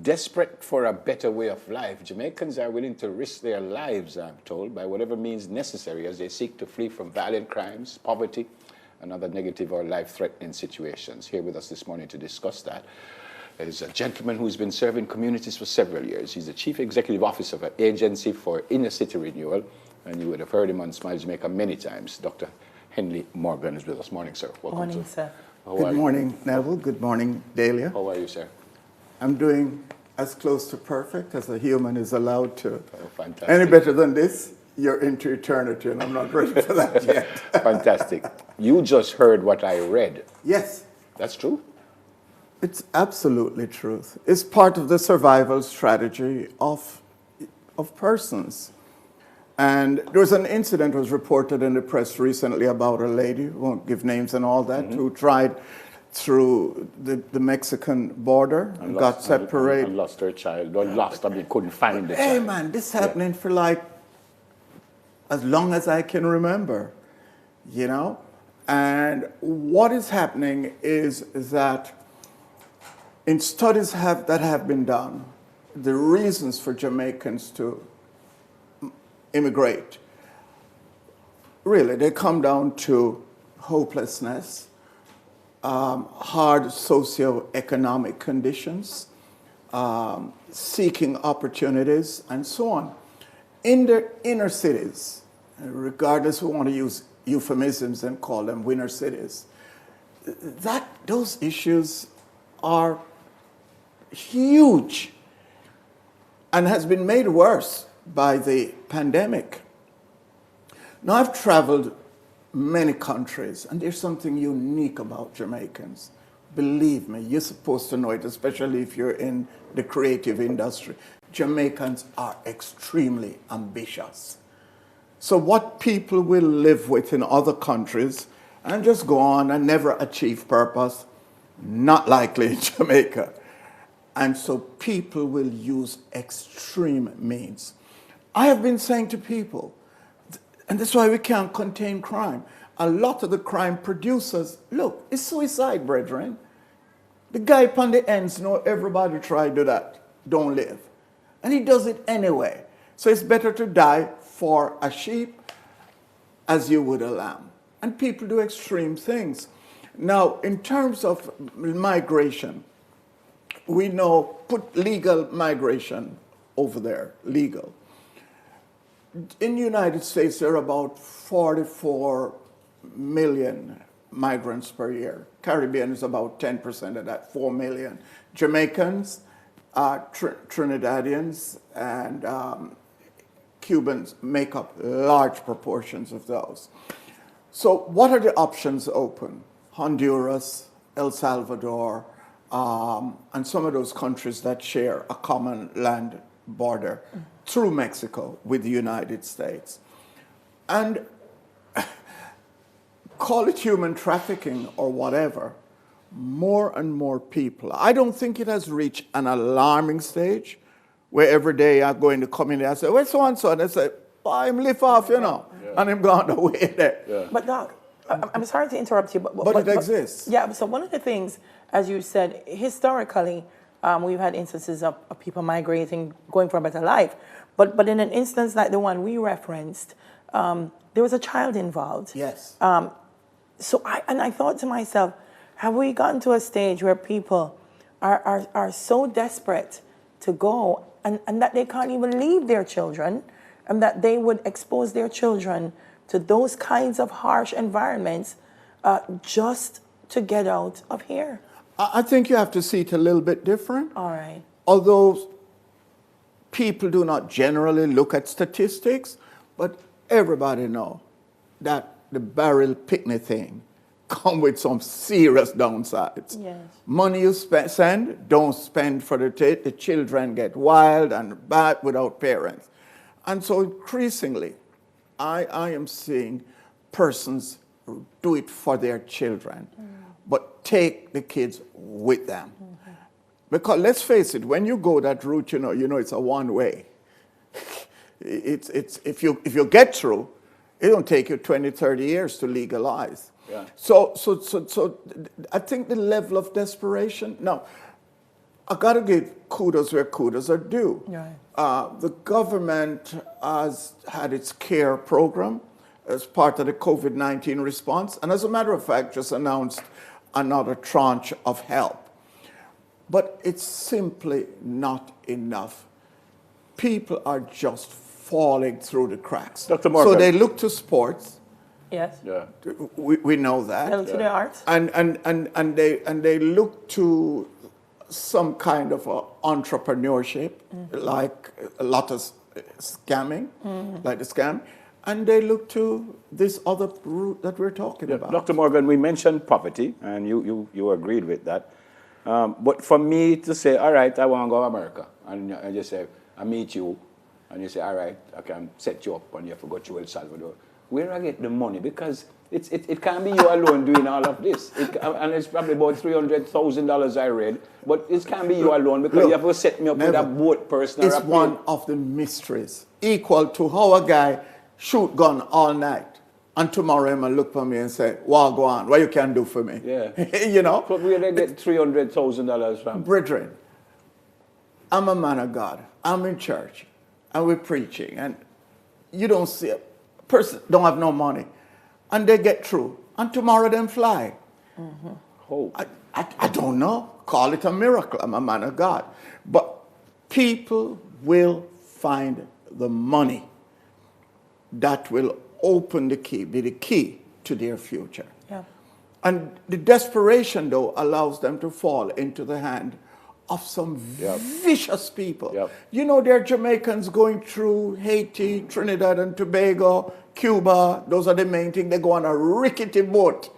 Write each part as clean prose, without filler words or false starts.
Desperate for a better way of life, Jamaicans are willing to risk their lives, I'm told, by whatever means necessary as they seek to flee from violent crimes, poverty, and other negative or life-threatening situations. Here with us this morning to discuss that is a gentleman who's been serving communities for several years. He's the Chief Executive Officer of an agency for inner city renewal, and you would have heard him on Smile Jamaica many times. Dr. Henley Morgan is with us. Morning, sir. Welcome. Morning, sir. Good morning, Neville. Good morning, Dahlia. How are you, sir? I'm doing as close to perfect as a human is allowed to. Oh, fantastic. Any better than this, you're into eternity, and I'm not ready for that yet. Fantastic. You just heard what I read. Yes. That's true? It's absolutely truth. It's part of the survival strategy of persons. And there was an incident was reported in the press recently about a lady, won't give names and all that, who tried through the Mexican border and got separated. And lost her child. Not lost, I mean, couldn't find the Hey, child. man, this happening for like as long as I can remember, you know? And what is happening is that in studies that have been done, the reasons for Jamaicans to immigrate, really, they come down to hopelessness, hard socioeconomic conditions, seeking opportunities, and so on. In the inner cities, regardless, we want to use euphemisms and call them winner cities, those issues are huge and has been made worse by the pandemic. Now, I've traveled many countries, and there's something unique about Jamaicans. Believe me, you're supposed to know it, especially if you're in the creative industry. Jamaicans are extremely ambitious. So what people will live with in other countries and just go on and never achieve purpose, not likely in Jamaica. And so people will use extreme means. I have been saying to people, and that's why we can't contain crime. A lot of the crime producers, look, it's suicide, brethren. The guy upon the ends know everybody try to do that, don't live. And he does it anyway. So it's better to die for a sheep as you would a lamb. And people do extreme things. Now, in terms of migration, we know, put legal migration over there, legal. In the United States, there are about 44 million migrants per year. Caribbean is about 10% of that, 4 million. Jamaicans, Trinidadians, and Cubans make up large proportions of those. So what are the options open? Honduras, El Salvador, and some of those countries that share a common land border through Mexico with the United States. And call it human trafficking or whatever, more and more people. I don't think it has reached an alarming stage where every day I go in the community, I say, where's so-and-so? And they say, oh, I'm live off, you know, and I'm gone away there. Yeah. But Doc, I'm sorry to interrupt you, but it exists. Yeah, so one of the things, as you said, historically, we've had instances of people migrating, going for a better life. But in an instance like the one we referenced, there was a child involved. Yes. So I thought to myself, have we gotten to a stage where people are so desperate to go and that they can't even leave their children, and that they would expose their children to those kinds of harsh environments just to get out of here? I think you have to see it a little bit different. All right. Although people do not generally look at statistics, but everybody know that the barrel picnic thing come with some serious downsides. Yes. Money you send, don't spend for the children get wild and bad without parents. And so increasingly, I am seeing persons do it for their children, but take the kids with them. Because let's face it, when you go that route, you know it's a one-way. It's if you get through, it'll take you 20, 30 years to legalize. Yeah. So I think the level of desperation. Now, I got to give kudos where kudos are due. Right. The government has had its CARE program as part of the COVID-19 response, and as a matter of fact, just announced another tranche of help. But it's simply not enough. People are just falling through the cracks. Dr. Morgan. So they look to sports. Yes. Yeah. We know that. Hell to the arts. And they look to some kind of entrepreneurship, like a lot of scamming, like the scam, and they look to this other route that we're talking about. Dr. Morgan, we mentioned poverty, and you agreed with that. But for me to say, all right, I want to go to America, and I just say, I meet you, and you say, all right, I can set you up, and you have to go to El Salvador. Where I get the money? Because it can't be you alone doing all of this. And it's probably about $300,000 I read, but it can't be you alone because you have to set me up with a boat person. It's one of the mysteries, equal to how a guy shoot gun all night, and tomorrow him look for me and say, well, go on, what you can do for me? Yeah. You know? But where they get $300,000 from? Brethren, I'm a man of God. I'm in church, and we're preaching, and you don't see a person don't have no money, and they get through, and tomorrow them fly. Oh. I don't know. Call it a miracle. I'm a man of God. But people will find the money that will open the key, be the key to their future. Yeah. And the desperation, though, allows them to fall into the hand of some vicious people. Yep. You know, there are Jamaicans going through Haiti, Trinidad and Tobago, Cuba. Those are the main things. They go on a rickety boat.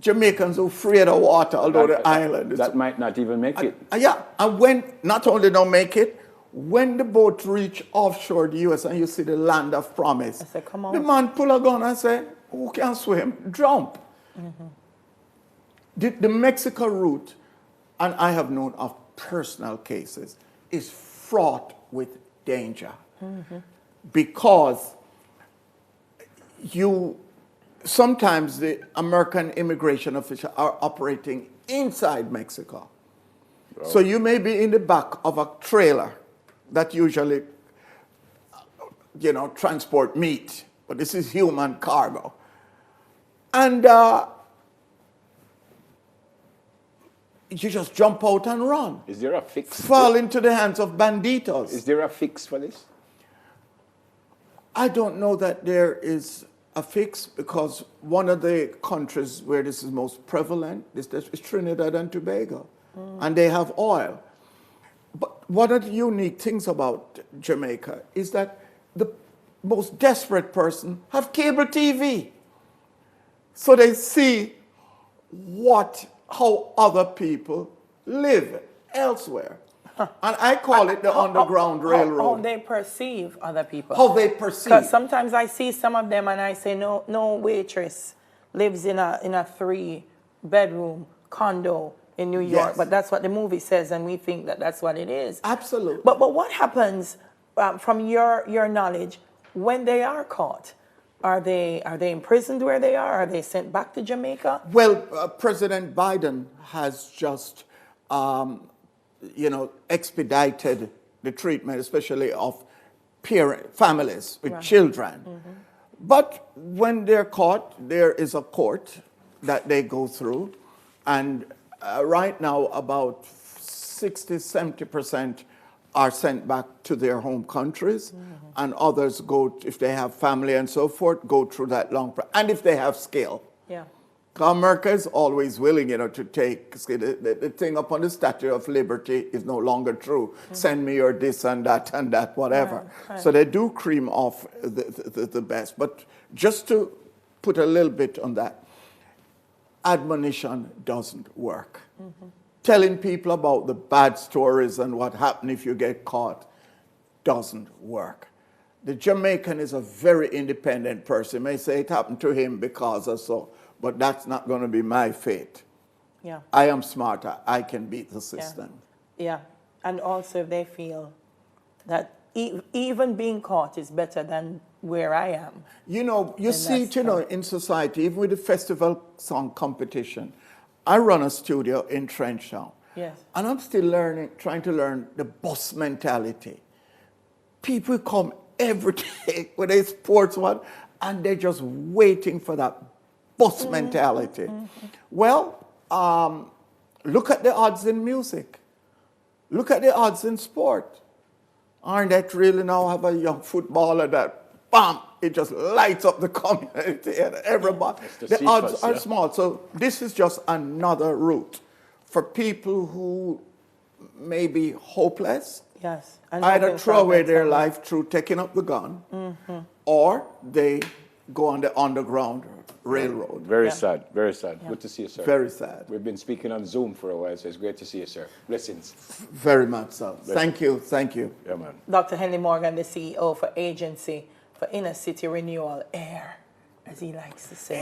Jamaicans who afraid of water, although the island is... That might not even make it. Yeah, and when, not only don't make it, when the boat reach offshore the U.S. and you see the land of promise, I say, come on. the man pull a gun and say, who can swim? Jump. The Mexico route, and I have known of personal cases, is fraught with danger. Because sometimes the American immigration officials are operating inside Mexico. Oh. So you may be in the back of a trailer that usually, transport meat, but this is human cargo. And you just jump out and run. Is there a fix? Fall into the hands of banditos. Is there a fix for this? I don't know that there is a fix, because one of the countries where this is most prevalent is Trinidad and Tobago, and they have oil. But one of the unique things about Jamaica is that the most desperate person have cable TV. So they see how other people live elsewhere. And I call it the Underground Railroad. How they perceive other people. How they perceive. Because sometimes I see some of them and I say, no waitress lives in a 3-bedroom condo in New York. Yes. But that's what the movie says, and we think that that's what it is. Absolutely. But what happens, from your knowledge, when they are caught? Are they imprisoned where they are? Are they sent back to Jamaica? Well, President Biden has just, expedited the treatment, especially of families with children. But when they're caught, there is a court that they go through. And right now, about 60-70% are sent back to their home countries, and others go, if they have family and so forth, go through that long process. And if they have skill. Yeah. America is always willing, to take, the thing upon the Statue of Liberty is no longer true. Send me your this and that, whatever. Right. So they do cream off the best. But just to put a little bit on that, admonition doesn't work. Telling people about the bad stories and what happened if you get caught doesn't work. The Jamaican is a very independent person. He may say it happened to him because or so, but that's not going to be my fate. Yeah. I am smarter. I can beat the system. Yeah. And also if they feel that even being caught is better than where I am. You see it, in society, even with the festival song competition. I run a studio in Trenchtown, Yes. And I'm still learning, trying to learn the bus mentality. People come every day with a sports one, and they're just waiting for that bus mentality. Well, look at the odds in music. Look at the odds in sport. Aren't that really now have a young footballer that, bam, it just lights up the community and everybody. The odds are small. So this is just another route for people who may be hopeless. Yes. Either throw away their life through taking up the gun, or they go on the underground railroad. Very sad, very sad. Good to see you, sir. Very sad. We've been speaking on Zoom for a while, so it's great to see you, sir. Blessings. Very much so. Thank you, thank you. Yeah, man. Dr. Henley Morgan, the CEO for Agency for Inner City Renewal, AIR, as he likes to say.